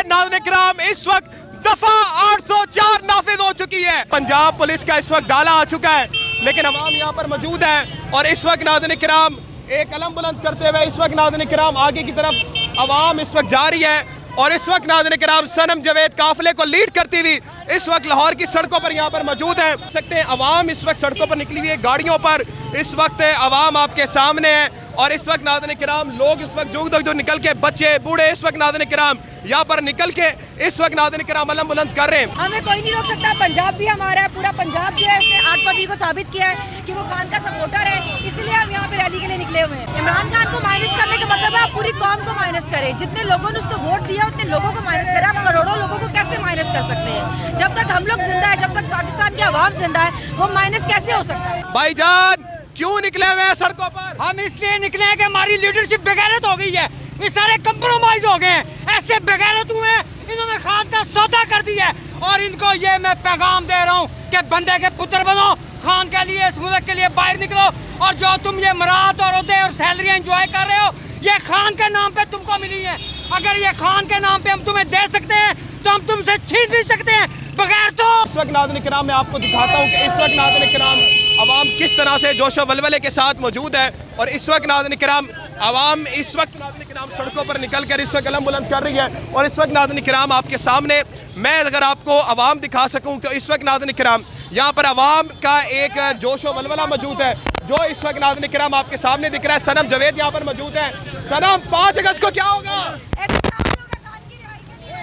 नाज़रीन किराम इस वक्त दफा 804 नाफिज हो चुकी है। पंजाब पुलिस का इस वक्त डाला आ चुका है, लेकिन अवाम यहाँ पर मौजूद है और इस वक्त नाज़रीन किराम एक कलम बुलंद करते हुए इस वक्त नाज़रीन किराम आगे की तरफ अवाम इस वक्त जा रही है और इस वक्त नाज़रीन किराम सनम जवेद काफिले को लीड करती हुई इस वक्त लाहौर की सड़कों पर यहाँ पर मौजूद है। सकते हैं अवाम इस वक्त सड़कों पर निकली हुई है, गाड़ियों पर इस वक्त अवाम आपके सामने है और इस वक्त नाज़रीन किराम लोग इस वक्त जो निकल के बच्चे बूढ़े इस वक्त नाज़रीन किराम यहाँ पर निकल के इस वक्त नाज़रीन किराम अलम बुलंद कर रहे हैं। हमें कोई नहीं रोक सकता, पंजाब भी हमारा है, पूरा पंजाब जो है उसने 8 फरवरी को साबित किया है कि वो खान का सपोर्टर है, इसलिए हम यहाँ पे रैली के लिए निकले हुए हैं। इमरान खान को माइनस करने का मतलब है आप पूरी कौम को माइनस करें, जितने लोगों ने उसको वोट दिया उतने लोगों को माइनस करें। आप करोड़ों लोगों को कैसे माइनस कर सकते हैं? जब तक हम लोग जिंदा है, जब तक पाकिस्तान की आवाम जिंदा है, वो माइनस कैसे हो सकता है? भाईजान क्यों निकले हुए हैं सड़कों पर? हम इसलिए निकले हैं कि हमारी लीडरशिप बेगैरत हो गई है, ये सारे कंप्रोमाइज हो गए हैं, ऐसे बेगैरत हुए हैं, इन्होंने खान का सौदा कर दिया है और इनको ये मैं पैगाम दे रहा हूँ कि बंदे के पुत्र बनो, खान के लिए इस मुल्क के लिए बाहर निकलो और जो तुम ये मराहत और उहदे और सैलरी एंजॉय कर रहे हो ये खान के नाम पे तुमको मिली है। अगर ये खान के नाम पे हम तुम्हें दे सकते हैं तो हम तुमसे छीन भी सकते हैं बगैर तो। इस वक्त नाज़रीन किराम मैं आपको दिखाता हूँ कि इस वक्त नाज़रीन किराम अवाम किस तरह से जोश व वलवले के साथ मौजूद है और इस वक्त नाज़रीन किराम अवाम इस वक्त नाज़रीन किराम सड़कों पर निकल कर इस वक्त कलम बुलंद कर रही है और इस वक्त नाज़रीन किराम आपके सामने मैं अगर आपको अवाम दिखा सकूँ तो इस वक्त नाज़रीन किराम यहाँ पर अवाम का एक जोश व वलवला मौजूद है जो इस वक्त नाज़रीन किराम आपके सामने दिख रहा है। सनम जवेद यहाँ पर मौजूद है। सनम 5 अगस्त को क्या होगा?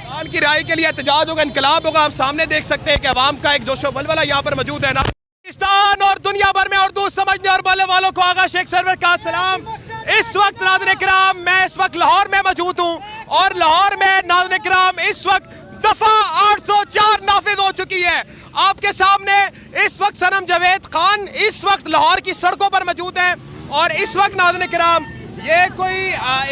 खान की रिहाई के लिए एहतजाज होगा, इनकलाब होगा। आप सामने देख सकते हैं कि अवाम का एक जोश व वलवला यहाँ पर मौजूद है। पाकिस्तान और दुनिया भर में उर्दू समझने और बोलने वालों को आगा शेख सरवर का सलाम। इस वक्त नाज़रीन किराम मैं इस वक्त लाहौर में मौजूद हूँ और लाहौर में नाज़रीन किराम इस वक्त दफा 804 नाफिज हो चुकी है। आपके सामने इस वक्त सनम जवेद खान इस वक्त लाहौर की सड़कों पर मौजूद हैं और इस वक्त नाज़रीन किराम ये कोई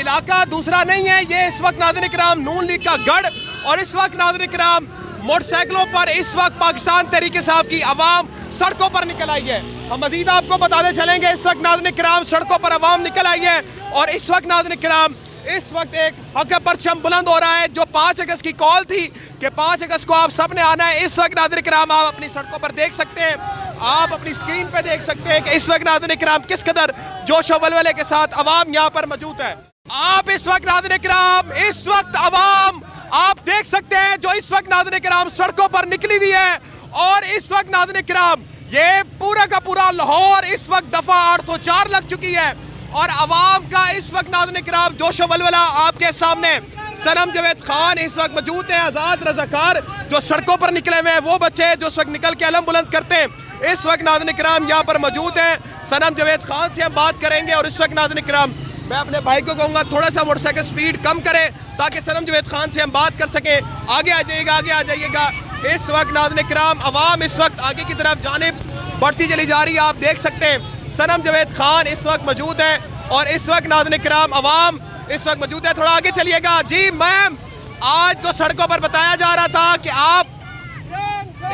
इलाका दूसरा नहीं है, ये इस वक्त नाज़रीन किराम नून लीग का गढ़ और इस वक्त नाज़रीन किराम मोटरसाइकिलों पर इस वक्त पाकिस्तान तहरीक इंसाफ की आवाम सड़कों पर निकल आई है। हम मजीद आपको बताते चलेंगे इस वक्त नाज़रीन किराम सड़कों पर आवाम निकल आई है और इस वक्त नाज़रीन किराम इस वक्त एक हक परचम बुलंद हो रहा है जो 5 अगस्त की कॉल थी कि 5 अगस्त को आप सब ने आना है। इस वक्त नाज़रीन किराम आप अपनी सड़कों पर देख सकते हैं, आप अपनी स्क्रीन पे देख सकते हैं कि इस वक्त नाज़रीन किराम किस कदर जोश व वलवले के साथ अवाम यहाँ पर मौजूद है। आप इस वक्त नाज़रीन किराम इस वक्त अवाम आप देख सकते हैं जो इस वक्त नाज़रीन किराम सड़कों पर निकली हुई है और इस वक्त नाज़रीन किराम ये पूरा का पूरा लाहौर इस वक्त दफा 804 लग चुकी है और अवाम का इस वक्त नाज़रीन किराम जोश व वलवला आपके सामने। सनम जवेद खान इस वक्त मौजूद हैं, आज़ाद रज़ाकार जो सड़कों पर निकले हुए हैं, वो बच्चे जो इस वक्त निकल के अलम बुलंद करते हैं इस वक्त नाज़रीन किराम यहाँ पर मौजूद हैं। सनम जवेद खान से हम बात करेंगे और इस वक्त नाज़रीन किराम मैं अपने भाई को कहूँगा थोड़ा सा मोटरसाइकिल स्पीड कम करे ताकि सनम जवेद खान से हम बात कर सकें। आगे आ जाइएगा, आगे आ जाइएगा। इस वक्त नाज़रीन किराम अवाम इस वक्त आगे की तरफ जानिब बढ़ती चली जा रही है। आप देख सकते हैं सनम जवेद खान इस वक्त मौजूद है और इस वक्त नाज़रीन किराम अवाम इस वक्त मौजूद है। थोड़ा आगे चलिएगा। जी मैम, आज जो सड़कों पर बताया जा रहा था कि आप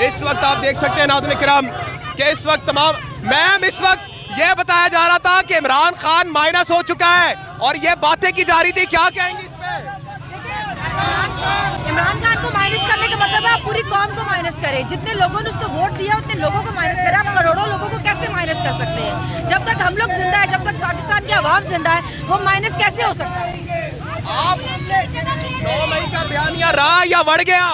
इस वक्त आप देख सकते हैं नाज़रीन किराम कि इस वक्त तमाम मैम इस वक्त ये बताया जा रहा था कि इमरान खान माइनस हो चुका है और ये बातें की जा रही थी, क्या कहेंगे इस पे? इमरान खान को माइनस करने का मतलब है आप पूरी कौम को माइनस करें, जितने लोगों ने उसको वोट दिया उतने लोगों को माइनस करें। आप करोड़ों लोगों को कैसे माइनस कर सकते हैं? जब तक हम लोग जिंदा है, जब तक पाकिस्तान की आवाम जिंदा है, वो माइनस कैसे हो सकता है? आप 9 मई का बयानिया रहा या बढ़ गया?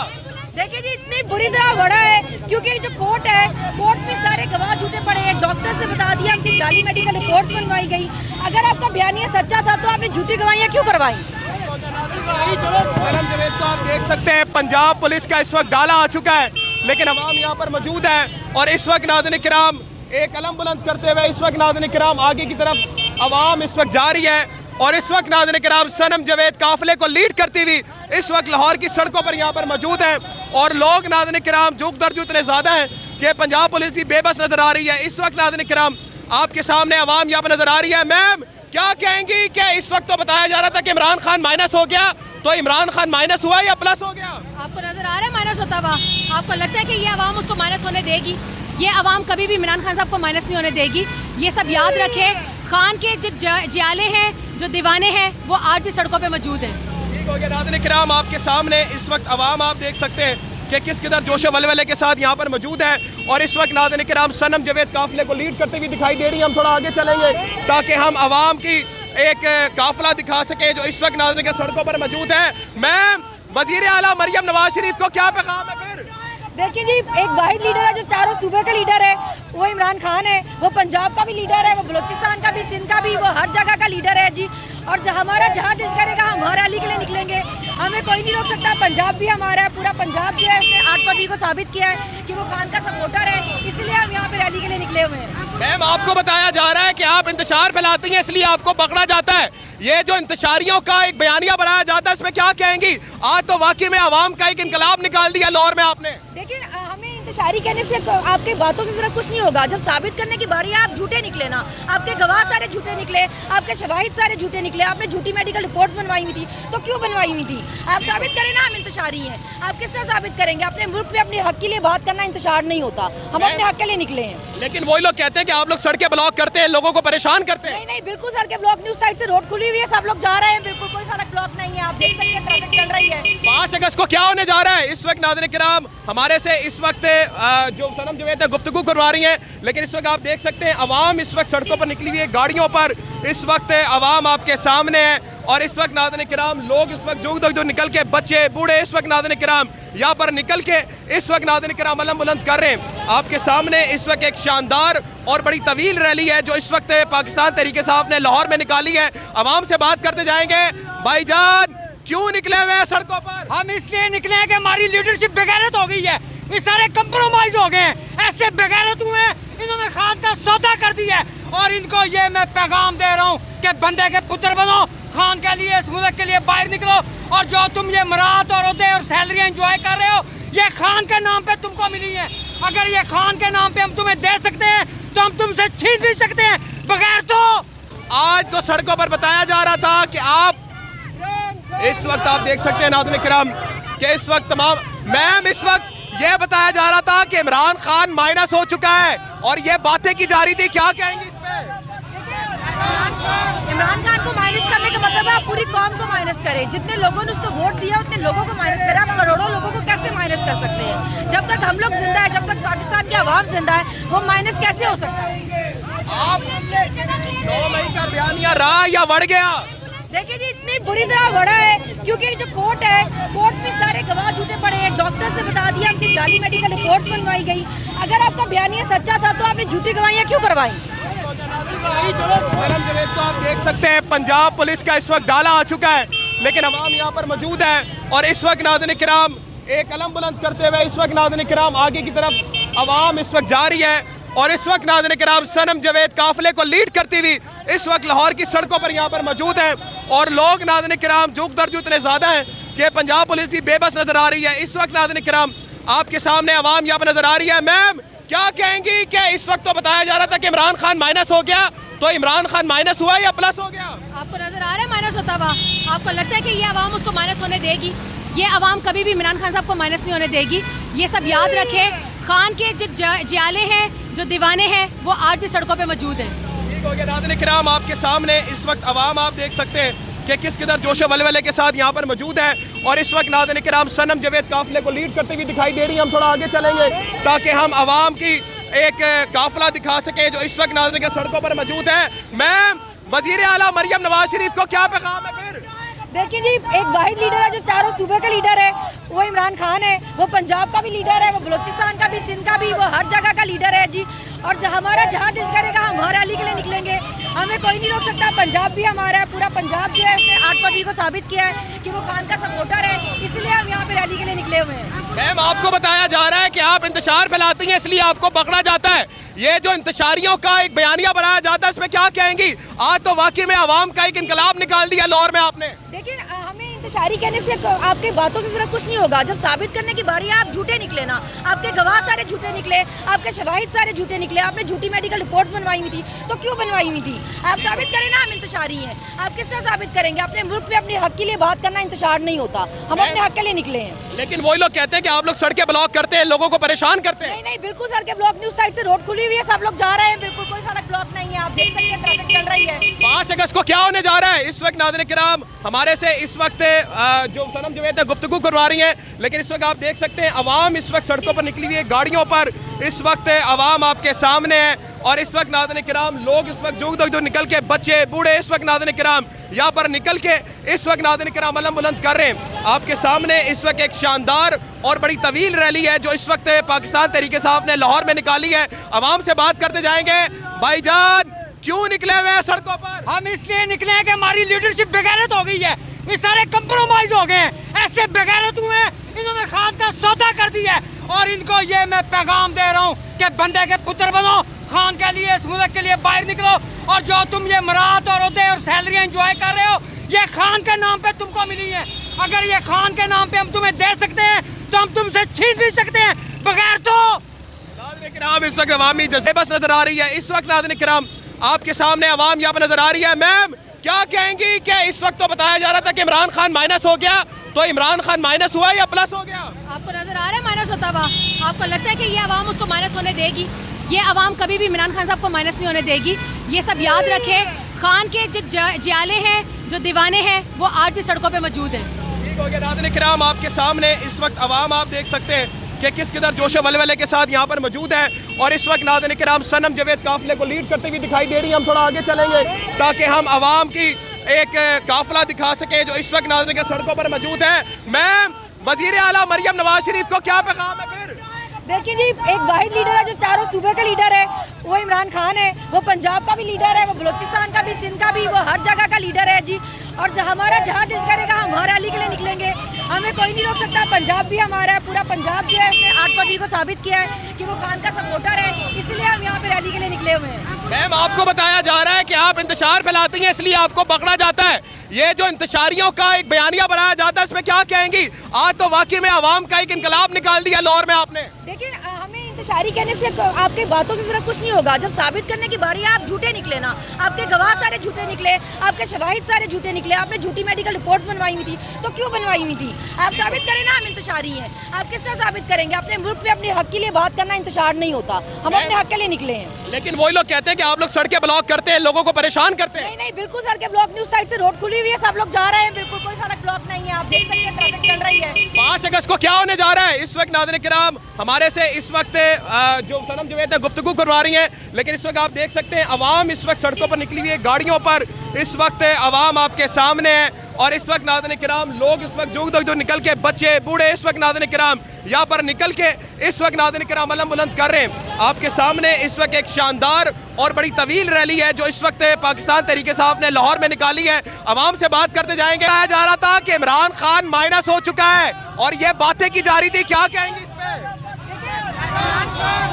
देखिए जी, इतनी बुरी तरह बढ़ा है क्योंकि जो कोर्ट है, कोर्ट में सारे गवाह झूठे पड़े हैं। डॉक्टर से बता दिया हमसे जाली मेडिकल रिपोर्ट बनवाई गई। अगर आपका बयानिया सच्चा था तो आपने झूठी गवाहियां क्यों करवाई? सनम जवेद को आप देख सकते हैं पंजाब पुलिस का इस वक्त डाला आ चुका है, लेकिन अवाम यहाँ पर मौजूद है और इस वक्त नाज़रीन किराम एक कलम बुलंद करते हुए इस वक्त नाज़रीन किराम आगे की तरफ अवाम इस वक्त जा रही है और इस वक्त नाज़रीन किराम सनम जवेद काफिले को लीड करती हुई इस वक्त लाहौर की सड़कों पर यहाँ पर मौजूद हैं और लोग नाज़रीन किराम जुग दर्जू इतने ज़्यादा हैं कि पंजाब पुलिस भी बेबस नजर आ रही है। इस वक्त नाज़रीन किराम आपके सामने अवाम यहाँ पर नजर आ रही है। मैम क्या कहेंगी कि इस वक्त तो बताया जा रहा था कि इमरान खान माइनस हो गया, तो इमरान खान माइनस हुआ या प्लस हो गया? आपको नजर आ रहा है माइनस होता हुआ? आपको लगता है कि ये अवाम उसको माइनस होने देगी? ये अवाम कभी भी इमरान खान साहब को माइनस नहीं होने देगी। ये सब याद रखें। खान के जो जियाले हैं, जो दीवाने हैं, वो आज भी सड़कों पे मौजूद हैं। ठीक हो गया। नाज़रीन किराम, आपके सामने इस वक्त अवाम आप देख सकते हैं कि किस कदर जोश वलवले के साथ यहाँ पर मौजूद है। और इस वक्त नाज़रीन किराम सनम जवेद काफिले को लीड करते हुए दिखाई दे रही है। हम थोड़ा आगे चलेंगे ताकि हम अवाम की एक काफिला दिखा सके जो इस वक्त नाज़रीन के सड़कों पर मौजूद है। मैम, वज़ीर आला मरियम नवाज शरीफ को क्या पैगाम है? फिर देखिए जी, एक वाहिद लीडर है जो चारों सूबे का लीडर है, वो इमरान खान है। वो पंजाब का भी लीडर है, वो बलूचिस्तान का भी, सिंध का भी, वो हर जगह का लीडर है जी। और हमारा जहाँ दिल करेगा हम हर रैली के लिए निकलेंगे, हमें कोई नहीं रोक सकता। पंजाब भी हमारा है, पूरा पंजाब जो है उसने 8 फरवरी को साबित किया है कि वो खान का सपोर्टर है, इसलिए हम यहाँ पे रैली के लिए निकले हुए हैं। मैम, आपको बताया जा रहा है कि आप इंतशार फैलाती हैं इसलिए आपको पकड़ा जाता है। ये जो इंतशारियों का एक बयानिया बनाया जाता है इसमें क्या कहेंगी? आज तो वाकई में आवाम का एक इनकलाब निकाल दिया लाहौर में आपने। देखिए, हमें इंतशारी कहने से आपके बातों से सिर्फ कुछ नहीं होगा। जब साबित करने की बारी है आप झूठे निकले ना, आपके गवाह सारे झूठे निकले, आपके शवाहिद सारे झूठे निकले, आपने झूठी मेडिकल रिपोर्ट्स बनवाई हुई थी, तो क्यों बनवाई हुई थी? आप साबित करें ना हम इंतशारी हैं। आप किस तरह साबित करेंगे? अपने मुल्क में अपने हक के लिए बात करना इंतशार नहीं होता, हम अपने हक के लिए निकले हैं। लेकिन वही लोग कहते हैं कि आप लोग सड़कें ब्लॉक करते हैं, लोगों को परेशान करते हैं। नहीं नहीं, बिल्कुल सड़कें ब्लॉक नहीं, उस साइड से रोड खुली हुई है, सब लोग जा रहे हैं, बिल्कुल कोई सड़क ब्लॉक नहीं है। आप देख सकते हैं ट्रैफिक चल रही है। 5 अगस्त को क्या होने जा रहा है? इस वक्त नाज़रीन किराम हमारे से इस वक्त जो सनम जवेद है गुफ्तगू करवा रही हैं, लेकिन इस वक्त आप देख सकते हैं अवाम इस वक्त सड़कों पर निकली हुई है, गाड़ियों पर इस वक्त अवाम आपके सामने है। और इस वक्त नाज़रीन किराम लोग इस वक्त जो निकल के, बच्चे बूढ़े इस वक्त नाज़रीन किराम यहाँ पर निकल के इस वक्त नाज़रीन किराम अलम बुलंद कर रहे हैं। आपके सामने इस वक्त एक शानदार और बड़ी तवील रैली है जो इस वक्त पाकिस्तान तहरीक साफ ने लाहौर में निकाली है। अवाम से बात करते जाएंगे। भाईजान, क्यों निकले हुए हैं सड़कों पर? हम इसलिए निकले हैं कि हमारी लीडरशिप बेगैरत हो गई है, ये सारे कंप्रोमाइज हो गए हैं, ऐसे बेगैरत हुए हैं, इन्होंने खान का सौदा कर दिया है। और इनको ये मैं पैगाम दे रहा हूँ कि बंदे के पुत्र बनो, खान के लिए, इस मुल्क के लिए बाहर निकलो। और जो तुम ये मराहत और ओहदे और सैलरी एंजॉय कर रहे हो, ये खान के नाम पे तुमको मिली है। अगर ये खान के नाम पे हम तुम्हें दे सकते हैं तो हम तुमसे छीन भी सकते हैं, बगैर तो। आज जो सड़कों पर बताया जा रहा था कि आप इस वक्त आप देख सकते हैं नाज़रीन किराम कि इस वक्त तमाम, मैम, इस वक्त ये बताया जा रहा था कि इमरान खान माइनस हो चुका है और ये बातें की जा रही थी, क्या कहेंगे इस पे? इमरान खान को माइनस करने का मतलब है आप पूरी कौम को माइनस करें। जितने लोगों ने उसको वोट दिया उतने लोगों को माइनस करें। आप करोड़ों लोगों को कैसे माइनस कर सकते हैं? जब तक हम लोग जिंदा है, जब तक पाकिस्तान की आवाम जिंदा है, वो माइनस कैसे हो सकता है? आप 9 मई का बयानिया रहा या बढ़ गया? देखिए जी, इतनी बुरी तरह बढ़ा है क्योंकि जो कोर्ट है, कोर्ट में सारे गवाह झूठे पड़े हैं। डॉक्टर से बता दिया हमसे जाली मेडिकल रिपोर्ट बनवाई गई। अगर आपका बयानिया सच्चा था तो आपने झूठी गवाहियां क्यों करवाई? सनम जवेद को आप देख सकते हैं पंजाब पुलिस का इस वक्त डाला आ चुका है, लेकिन अवाम यहाँ पर मौजूद है। और इस वक्त नाज़रीन किराम एक अलम बुलंद करते हुए इस वक्त नाज़रीन किराम आगे की तरफ अवाम इस वक्त जा रही है। और इस वक्त नाज़रीन किराम सनम जवेद काफिले को लीड करती हुई इस वक्त लाहौर की सड़कों पर यहाँ पर मौजूद है। और लोग नाज़रीन किराम जुग दर जुग इतने ज़्यादा हैं कि पंजाब पुलिस भी बेबस नजर आ रही है। इस वक्त नाज़रीन किराम आपके सामने अवाम यहाँ पर नजर आ रही है। मैम, क्या कहेंगी कि इस वक्त तो बताया जा रहा था कि इमरान खान माइनस हो गया, तो इमरान खान माइनस हुआ या प्लस हो गया? आपको नजर आ रहा है माइनस होता हुआ? आपको लगता है कि ये आवाम उसको माइनस होने देगी? ये आवाम कभी भी इमरान खान साहब को माइनस नहीं होने देगी। ये सब याद रखें। खान के जो जियाले हैं, जो दीवाने हैं, वो आज भी सड़कों पे मौजूद हैं। ठीक हो गया। नाज़रीन किराम आपके सामने इस वक्त अवाम आप देख सकते हैं कि किस कदर जोश वलवले के साथ यहाँ पर मौजूद है। और इस वक्त नाज़रीन किराम सनम जवेद काफिले को लीड करते हुए दिखाई दे रही है। हम थोड़ा आगे चलेंगे ताकि हम अवाम की एक काफिला दिखा सके जो इस वक्त नाज़रीन के सड़कों पर मौजूद है। मैम, वज़ीर आला मरियम नवाज शरीफ को क्या पैगाम है? फिर देखिए जी, एक वाहिद लीडर है जो चारों सूबे का लीडर है, वो इमरान खान है। वो पंजाब का भी लीडर है, वो बलूचिस्तान का भी, सिंध का भी, वो हर जगह का लीडर है जी। और हमारा जहाँ दिल करेगा हम हर रैली के लिए निकलेंगे, हमें कोई नहीं रोक सकता। पंजाब भी हमारा है, पूरा पंजाब जो है उसने 8 फरवरी को साबित किया है कि वो खान का सपोर्टर है, इसलिए हम यहाँ पे रैली के लिए निकले हुए हैं। मैम, आपको बताया जा रहा है कि आप इंतशार फैलाती हैं इसलिए आपको पकड़ा जाता है। ये जो इंतशारियों का एक बयानिया बनाया जाता है इसमें क्या कहेंगी? आज तो वाकई में अवाम का एक इनकलाब निकाल दिया लाहौर में आपने। देखिए, हमें इंतशारी कहने से आपके बातों से सिर्फ कुछ नहीं होगा। जब साबित करने की बारी है आप झूठे निकले ना, आपके गवाह सारे झूठे निकले, आपके शवाहिद सारे झूठे निकले, आपने झूठी मेडिकल रिपोर्ट्स बनवाई हुई थी, तो क्यों बनवाई हुई थी? आप साबित करें ना हम इंतशारी हैं। आप किस तरह साबित करेंगे? अपने मुल्क में अपने हक के लिए बात करना इंतशार नहीं होता, हम अपने हक के लिए निकले हैं। लेकिन वही लोग कहते हैं कि आप लोग सड़कें ब्लॉक करते हैं, लोगों को परेशान करते हैं। नहीं नहीं, बिल्कुल सड़कें ब्लॉक नहीं, उस साइड से रोड खुली हुई है, सब लोग जा रहे हैं, बिल्कुल कोई सड़क ब्लॉक नहीं है। आप देख सकते हैं ट्रैफिक चल रही है। 5 अगस्त को क्या होने जा रहा है? इस वक्त नाज़रीन किराम हमारे से इस वक्त जो सनम जवेद है गुफ्तगू करवा रही हैं, लेकिन इस वक्त आप देख सकते हैं अवाम इस वक्त सड़कों पर निकली हुई है, गाड़ियों पर इस वक्त अवाम आपके सामने है। और इस वक्त नाज़रीन किराम लोग इस वक्त जो निकल के, बच्चे बूढ़े इस वक्त नाज़रीन किराम यहाँ पर निकल के इस वक्त नाज़रीन किराम अलम बुलंद कर रहे हैं। आपके सामने इस वक्त एक शानदार और बड़ी तवील रैली है जो इस वक्त पाकिस्तान तहरीक इंसाफ ने लाहौर में निकाली है। अवाम से बात करते जाएंगे। भाईजान, क्यों निकले हुए हैं सड़कों पर? हम इसलिए निकले हैं कि हमारी लीडरशिप बेगैरत हो गई है, ये सारे कंप्रोमाइज हो गए हैं, ऐसे बेगैरत हुए हैं, इन्होंने खान का सौदा कर दिया है। और इनको ये मैं पैगाम दे रहा हूँ कि बंदे के पुत्र बनो, खान के लिए इस मुल्क के लिए बाहर निकलो। और जो तुम ये मराहत और ओहदे और सैलरी एंजॉय कर रहे हो, ये खान के नाम पे तुमको मिली है। अगर ये खान के नाम पे हम तुम्हें दे सकते हैं तो हम तुमसे छीन भी सकते हैं, बगैर तो। नाज़रीन किराम इस वक्त अवामी जज़्बे बस नजर आ रही है। इस वक्त नाज़रीन किराम आपके सामने अवाम यहाँ पर नजर आ रही है। मैम, क्या कहेंगी कि इस वक्त तो बताया जा रहा था कि इमरान खान माइनस हो गया, तो इमरान खान माइनस हुआ या प्लस हो गया? आपको नजर आ रहा है माइनस होता हुआ? आपको लगता है कि ये अवाम उसको माइनस होने देगी? ये अवाम कभी भी इमरान खान साहब को माइनस नहीं होने देगी। ये सब याद रखें, खान के जो जियाले हैं, जो दीवाने हैं, वो आज भी सड़कों पे मौजूद हैं। ठीक हो गया। नाज़रीन किराम आपके सामने इस वक्त अवाम आप देख सकते हैं कि किस कदर जोश वलवले के साथ यहाँ पर मौजूद है। और इस वक्त नाज़रीन किराम सनम जवेद काफिले को लीड करते हुए दिखाई दे रही है। हम थोड़ा आगे चलेंगे ताकि हम अवाम की एक काफिला दिखा सके जो इस वक्त नाज़रीन के सड़कों पर मौजूद है। मैम, वजीर आला मरियम नवाज शरीफ को क्या पैगाम है? फिर देखिए जी, एक वाहिद लीडर है जो चारों सूबे का लीडर है, वो इमरान खान है। वो पंजाब का भी लीडर है, वो बलोचिस्तान का भी, सिंध का भी, वो हर जगह का लीडर है जी। और हमारा जहाँ दिल करेगा हम हर रैली के लिए निकलेंगे, हमें कोई नहीं रोक सकता। पंजाब भी हमारा है, पूरा पंजाब जो है उसने 8 फरवरी को साबित किया है कि वो खान का सपोर्टर है, इसलिए हम यहाँ पे रैली के लिए निकले हुए हैं। मैम, आपको बताया जा रहा है कि आप इंतशार फैलाती हैं इसलिए आपको पकड़ा जाता है। ये जो इंतशारियों का एक बयानिया बनाया जाता है, इसमें क्या कहेंगी? आज तो वाकई में अवाम का एक इनकलाब निकाल दिया लाहौर में आपने। देखिए, हमें इंतशारी कहने से आपके बातों से सिर्फ कुछ नहीं होगा। जब साबित करने की बारी है, आप झूठे निकले ना, आपके गवाह सारे झूठे निकले, आपके शवाहिद सारे झूठे निकले, आपने झूठी मेडिकल रिपोर्ट्स बनवाई हुई थी, तो क्यों बनवाई हुई थी? आप साबित करें ना, हम इंतशारी हैं। आप किस तरह साबित करेंगे? अपने मुल्क में अपने हक के लिए बात करना इंतशार नहीं होता, हम अपने हक के लिए निकले हैं। लेकिन वही लोग कहते हैं कि आप लोग सड़कें ब्लॉक करते हैं, लोगों को परेशान करते हैं। नहीं नहीं, बिल्कुल सड़कें ब्लॉक नहीं, उस साइड से रोड खुली हुई है, सब लोग जा रहे हैं, बिल्कुल कोई सड़क ब्लॉक नहीं है। आप देख सकते हैं ट्रैफिक चल रही है। 5 अगस्त को क्या होने जा रहा है? इस वक्त नाज़रीन किराम हमारे से इस वक्त जो सनम जवेद है गुफ्तगू करवा रही हैं, लेकिन इस वक्त आप देख सकते हैं अवाम इस वक्त सड़कों पर निकली हुई है, गाड़ियों पर इस वक्त अवाम आपके सामने है। और इस वक्त नाज़रीन किराम लोग इस वक्त जो निकल के, बच्चे बूढ़े इस वक्त नाज़रीन किराम यहाँ पर निकल के इस वक्त नाज़रीन किराम अलम बुलंद कर रहे हैं। आपके सामने इस वक्त एक शानदार और बड़ी तवील रैली है जो इस वक्त पाकिस्तान तहरीक इंसाफ ने लाहौर में निकाली है। अवाम से बात करते जाएंगे। बताया जा रहा था कि इमरान खान माइनस हो चुका है और ये बातें की जा रही थी, क्या कहेंगे इस पे?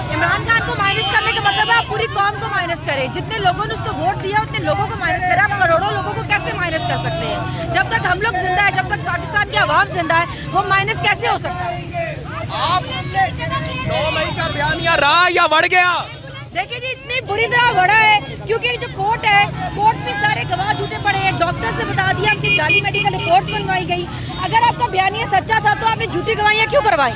इमरान खान को माइनस करने का मतलब है आप पूरी कौम को माइनस करें। जितने लोगों ने उसको वोट दिया उतने लोगों को माइनस करें। आप करोड़ों लोगों को कैसे माइनस कर सकते हैं? जब तक हम लोग जिंदा है, जब तक पाकिस्तान की आवाम जिंदा है, वो माइनस कैसे हो सकता है? आप 9 मई का बयानिया रहा या बढ़ गया? देखिए जी, इतनी बुरी तरह बढ़ा है क्योंकि जो कोर्ट है, कोर्ट में सारे गवाह झूठे पड़े हैं। डॉक्टर्स ने बता दिया हमसे जाली मेडिकल रिपोर्ट बनवाई गई। अगर आपका बयानिया सच्चा था तो आपने झूठी गवाहियाँ क्यों करवाई?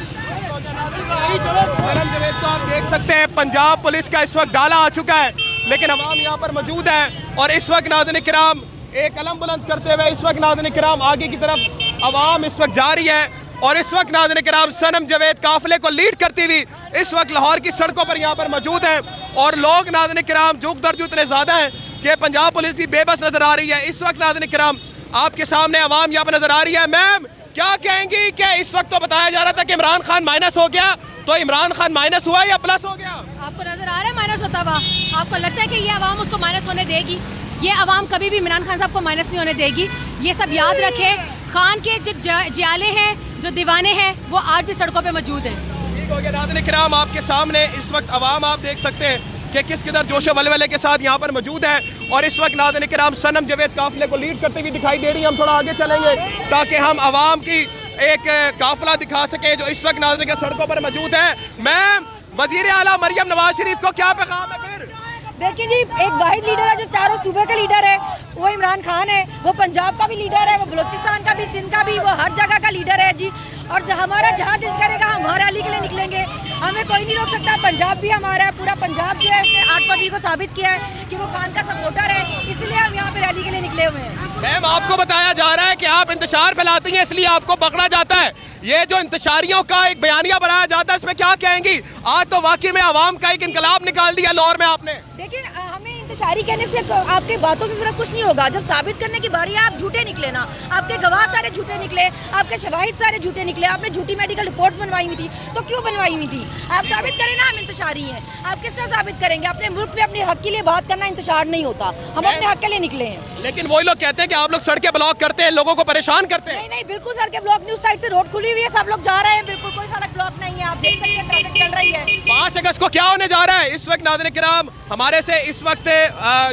सनम जवेद को आप देख सकते हैं पंजाब पुलिस का इस वक्त डाला आ चुका है, लेकिन अवाम यहाँ पर मौजूद है। और इस वक्त नाज़रीन किराम एक कलम बुलंद करते हुए इस वक्त नाज़रीन किराम आगे की तरफ अवाम इस वक्त जा रही है। और इस वक्त नाज़रीन किराम सनम जवेद काफिले को लीड करती हुई इस वक्त लाहौर की सड़कों पर यहाँ पर मौजूद हैं। और लोग नाज़रीन किराम जुग दर जुग इतने ज़्यादा हैं कि पंजाब पुलिस भी बेबस नजर आ रही है। इस वक्त नाज़रीन किराम आपके सामने अवाम यहाँ पर नजर आ रही है। मैम, क्या कहेंगी कि इस वक्त तो बताया जा रहा था कि इमरान खान माइनस हो गया, तो इमरान खान माइनस हुआ या प्लस हो गया? आपको नजर आ रहा है माइनस होता हुआ? आपको लगता है कि ये अवाम उसको माइनस होने देगी? ये अवाम कभी भी इमरान खान साहब को माइनस नहीं होने देगी। ये सब याद रखें, खान के जो जियाले हैं, जो दीवाने हैं, वो आज भी सड़कों पे मौजूद हैं। ठीक हो गया। नाज़रीन किराम आपके सामने इस वक्त अवाम आप देख सकते हैं कि किस कदर जोश वलवले के साथ यहाँ पर मौजूद है। और इस वक्त नाज़रीन किराम सनम जवेद काफिले को लीड करते हुए दिखाई दे रही है। हम थोड़ा आगे चलेंगे ताकि हम अवाम की एक काफिला दिखा सके जो इस वक्त नाज़रीन के सड़कों पर मौजूद है। मैम, वजीर आला मरियम नवाज शरीफ को क्या पैगाम है? फिर देखिए जी, एक वाहिद लीडर है जो चारों सूबे का लीडर है, वो इमरान खान है। वो पंजाब का भी लीडर है, वो बलोचिस्तान का भी, सिंध का भी, वो हर जगह का लीडर है जी। और हमारा जहाँ दिल करेगा हम हर रैली के लिए निकलेंगे, हमें कोई नहीं रोक सकता। पंजाब भी हमारा है, पूरा पंजाब जो है उसने 8 फरवरी को साबित किया है कि वो खान का सपोर्टर है, इसलिए हम यहाँ पे रैली के लिए निकले हुए हैं। मैम आपको बताया जा रहा है कि आप इंतशार फैलाती हैं इसलिए आपको पकड़ा जाता है। ये जो इंतशारियों का एक बयानिया बनाया जाता है इसमें क्या कहेंगी? आज तो वाकई में आवाम का एक इनकलाब निकाल दिया लाहौर में आपने। देखिए हमें इंतशारी कहने से आपके बातों से सिर्फ कुछ नहीं होगा। जब साबित करने की बारी है आप झूठे निकले ना, आपके गवाह सारे झूठे निकले, आपके शवाहिद सारे झूठे निकले, आपने झूठी मेडिकल रिपोर्ट्स बनवाई हुई थी, तो क्यों बनवाई हुई थी? आप साबित करें ना हम इंतशारी हैं। आप किस तरह साबित करेंगे? अपने मुल्क में अपने हक के लिए बात करना इंतशार नहीं होता। हम अपने हक के लिए निकले हैं। लेकिन वही लोग कहते हैं कि आप लोग सड़कें ब्लॉक करते हैं, लोगों को परेशान करते हैं। नहीं नहीं, बिल्कुल सड़कें ब्लॉक नहीं, उस साइड से रोड खुली हुई है, सब लोग जा रहे हैं, बिल्कुल कोई सड़क ब्लॉक नहीं है। आप देख सकते हैं ट्रैफिक चल रही है। 5 अगस्त को क्या होने जा रहा है इस वक्त? नाज़रीन किराम हमारे से इस वक्त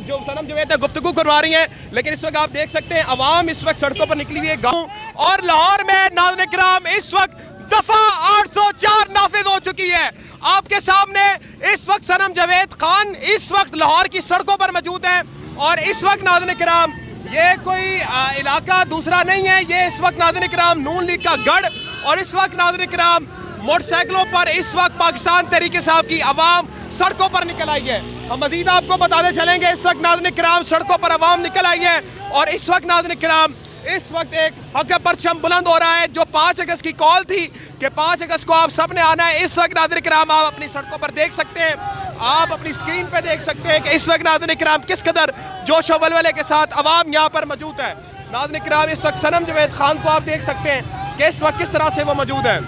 जो सनम जवेद है गुफ्तगू करवा रही हैं, लेकिन इस वक्त आप देख सकते हैं अवाम इस वक्त सड़कों पर निकली हुई है। गाँव और लाहौर में नाज़रीन किराम इस वक्त दफा 804 नाफिज हो चुकी है। आपके सामने इस वक्त सनम जवेद खान इस वक्त लाहौर की सड़कों पर मौजूद हैं और इस वक्त नाज़रीन किराम ये कोई इलाका दूसरा नहीं है, ये इस वक्त नाज़रीन किराम नून लीग का गढ़ और इस वक्त नाज़रीन किराम मोटरसाइकिलों पर इस वक्त पाकिस्तान तहरीक इंसाफ की आवाम सड़कों पर निकल आई है। हम मजीद आपको बताते चलेंगे इस वक्त नाज़रीन किराम सड़कों पर आवाम निकल आई है और इस वक्त नाज़रीन किराम इस वक्त एक हक परचम बुलंद हो रहा है। जो 5 अगस्त की कॉल थी कि 5 अगस्त को आप सब ने आना है, इस वक्त नाज़रीन किराम आप अपनी सड़कों पर देख सकते हैं, आप अपनी स्क्रीन पे देख सकते हैं कि इस वक्त नाज़रीन किराम किस कदर जोश और वलवले के साथ आवाम यहाँ पर मौजूद है। नाज़रीन किराम इस वक्त सनम जवेद खान को आप देख सकते हैं कि इस वक्त किस तरह से वो मौजूद है।